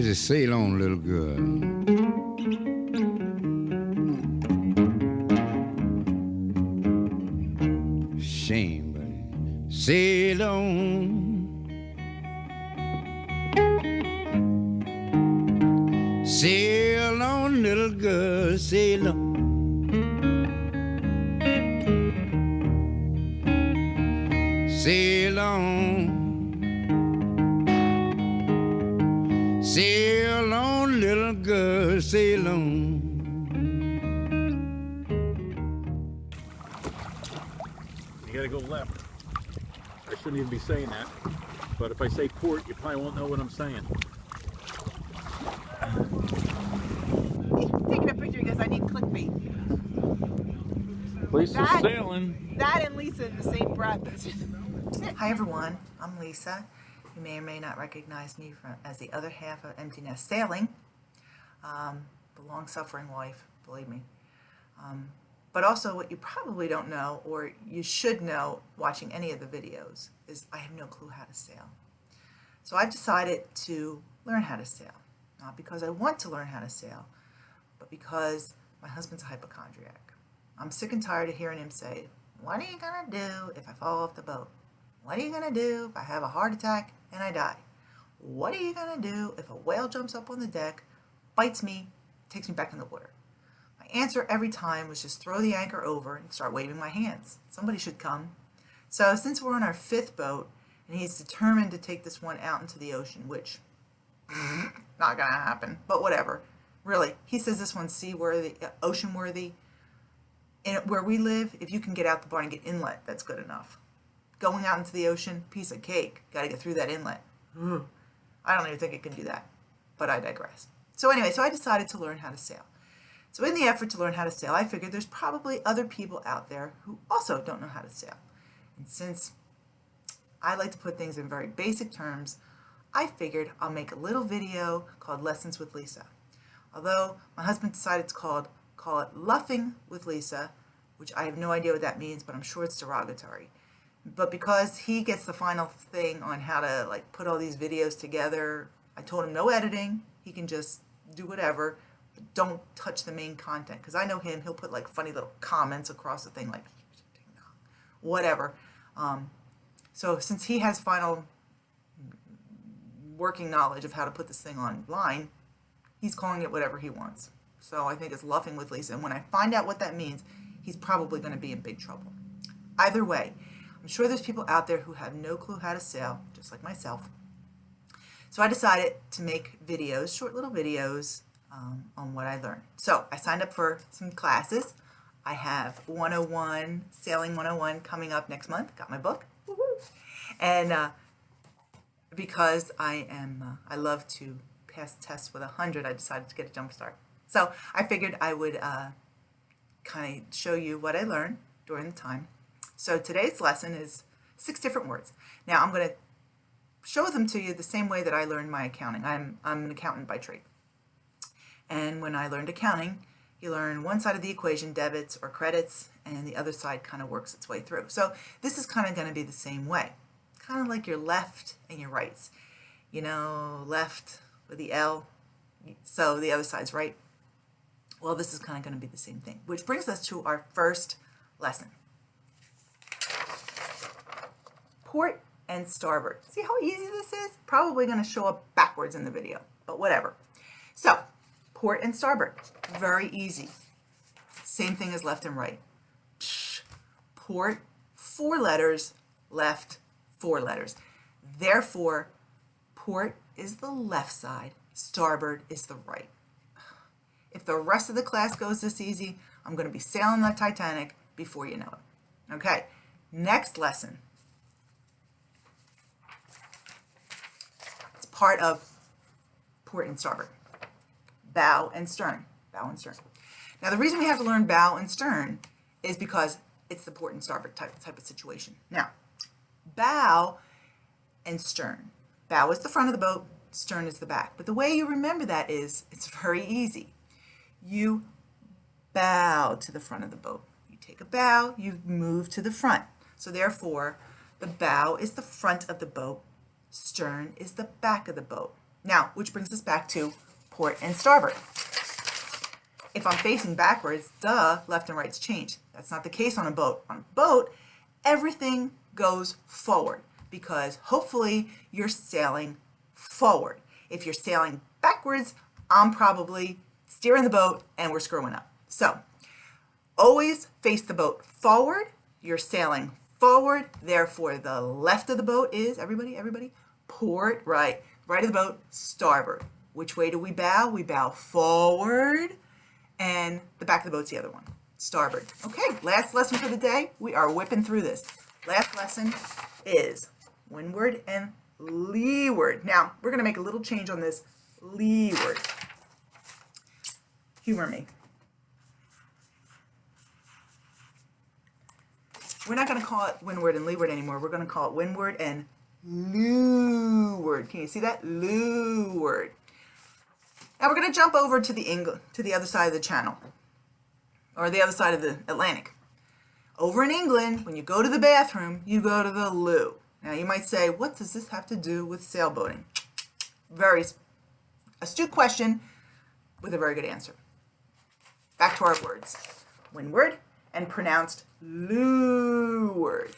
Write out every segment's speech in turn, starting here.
This is Sail On, Little Girl. Shame, but sail on. Sail on, little girl, sail on. Sail on. Sail on, little girl, sail on. You gotta go left. I shouldn't even be saying that, but if I say port, you probably won't know what I'm saying. Taking a picture because I need clickbait. Lisa's sailing. That and Lisa in the same breath. Hi everyone, I'm Lisa. You may or may not recognize me as the other half of Empty Nest Sailing, the long-suffering wife, believe me. But also what you probably don't know, or you should know watching any of the videos, is I have no clue how to sail. So I've decided to learn how to sail. Not because I want to learn how to sail, but because my husband's a hypochondriac. I'm sick and tired of hearing him say, "What are you gonna do if I fall off the boat? What are you gonna do if I have a heart attack and I die? What are you gonna do if a whale jumps up on the deck, bites me, takes me back in the water?" My answer every time was just throw the anchor over and start waving my hands. Somebody should come. So since we're on our 5th boat and he's determined to take this one out into the ocean, which not gonna happen, but whatever. Really, he says this one's seaworthy, ocean-worthy. And where we live, if you can get out the bar and get inlet, that's good enough. Going out into the ocean, piece of cake. Got to get through that inlet. I don't even think it can do that, but I digress. So anyway, so I decided to learn how to sail. So in the effort to learn how to sail, I figured there's probably other people out there who also don't know how to sail. And since I like to put things in very basic terms, I figured I'll make a little video called Lessons with Lesa. Although my husband decided to call it Luffing with Lesa, which I have no idea what that means, but I'm sure it's derogatory. But because he gets the final thing on how to put all these videos together, I told him no editing. He can just do whatever. But don't touch the main content, because I know him. He'll put funny little comments across the thing, whatever. So since he has final working knowledge of how to put this thing online, he's calling it whatever he wants. So I think it's Luffing with Lesa. And when I find out what that means, he's probably going to be in big trouble. Either way, I'm sure there's people out there who have no clue how to sail, just like myself. So I decided to make videos, short little videos, on what I learned. So I signed up for some classes. I have 101, Sailing 101 coming up next month. Got my book. Woo-hoo. And because I love to pass tests with 100, I decided to get a jump start. So I figured I would kind of show you what I learned during the time. So today's lesson is 6 different words. Now I'm going to show them to you the same way that I learned my accounting. I'm an accountant by trade. And when I learned accounting, you learn one side of the equation, debits or credits, and the other side kind of works its way through. So this is kind of going to be the same way. Kind of like your left and your rights. You know, left with the L, so the other side's right. Well, this is kind of going to be the same thing, which brings us to our first lesson. Port and starboard. See how easy this is? Probably going to show up backwards in the video, but whatever. So, port and starboard, very easy. Same thing as left and right. Port, 4 letters, left, 4 letters. Therefore, port is the left side, starboard is the right. If the rest of the class goes this easy, I'm going to be sailing the Titanic before you know it. Okay, next lesson. It's part of port and starboard. Bow and stern. Bow and stern. Now the reason we have to learn bow and stern is because it's the port and starboard type of situation. Now, bow and stern. Bow is the front of the boat, stern is the back. But the way you remember that is, it's very easy. You bow to the front of the boat. You take a bow, you move to the front. So therefore, the bow is the front of the boat, stern is the back of the boat. Now, which brings us back to port and starboard. If I'm facing backwards, duh, left and right's change. That's not the case on a boat. On a boat, everything goes forward because hopefully you're sailing forward. If you're sailing backwards, I'm probably steering the boat and we're screwing up. So always face the boat forward. You're sailing forward. Therefore, the left of the boat is, everybody, port, right. Right of the boat, starboard. Which way do we bow? We bow forward, and the back of the boat's the other one, starboard. Okay, last lesson for the day. We are whipping through this. Last lesson is windward and leeward. Now, we're going to make a little change on this leeward. Humor me. We're not going to call it windward and leeward anymore. We're going to call it windward and leeward. Can you see that? Leeward. Now we're going to jump over to the other side of the channel, or the other side of the Atlantic. Over in England, when you go to the bathroom, you go to the loo. Now you might say, what does this have to do with sailboating? Very astute question with a very good answer. Back to our words. Windward and pronounced leeward.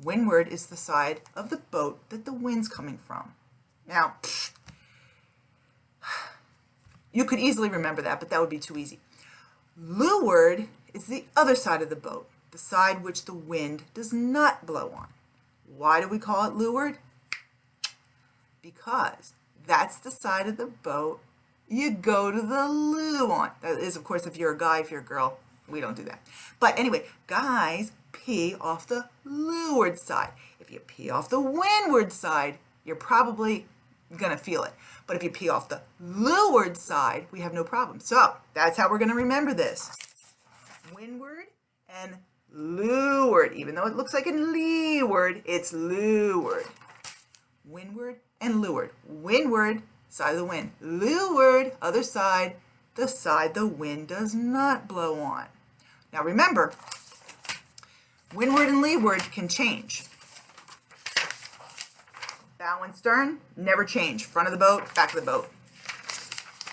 Windward is the side of the boat that the wind's coming from. Now, you could easily remember that, but that would be too easy. Leeward is the other side of the boat, the side which the wind does not blow on. Why do we call it leeward? Because that's the side of the boat you go to the loo on. That is, of course, if you're a guy, if you're a girl, we don't do that. But anyway, guys pee off the leeward side. If you pee off the windward side, you're probably gonna feel it. But if you pee off the leeward side, we have no problem. So that's how we're gonna remember this. Windward and leeward. Even though it looks like in leeward, it's leeward. Windward and leeward. Windward, side of the wind. Leeward, other side, the side the wind does not blow on. Now remember, windward and leeward can change. Bow and stern, never change. Front of the boat, back of the boat.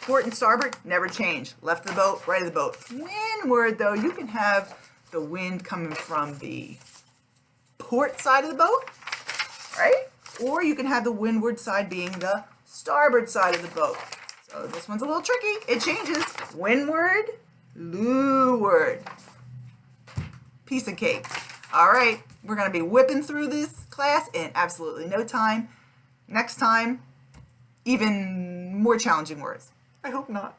Port and starboard, never change. Left of the boat, right of the boat. Windward, though, you can have the wind coming from the port side of the boat, right? Or you can have the windward side being the starboard side of the boat. So this one's a little tricky. It changes. Windward, leeward. Piece of cake. All right, we're going to be whipping through this class in absolutely no time. Next time, even more challenging words. I hope not.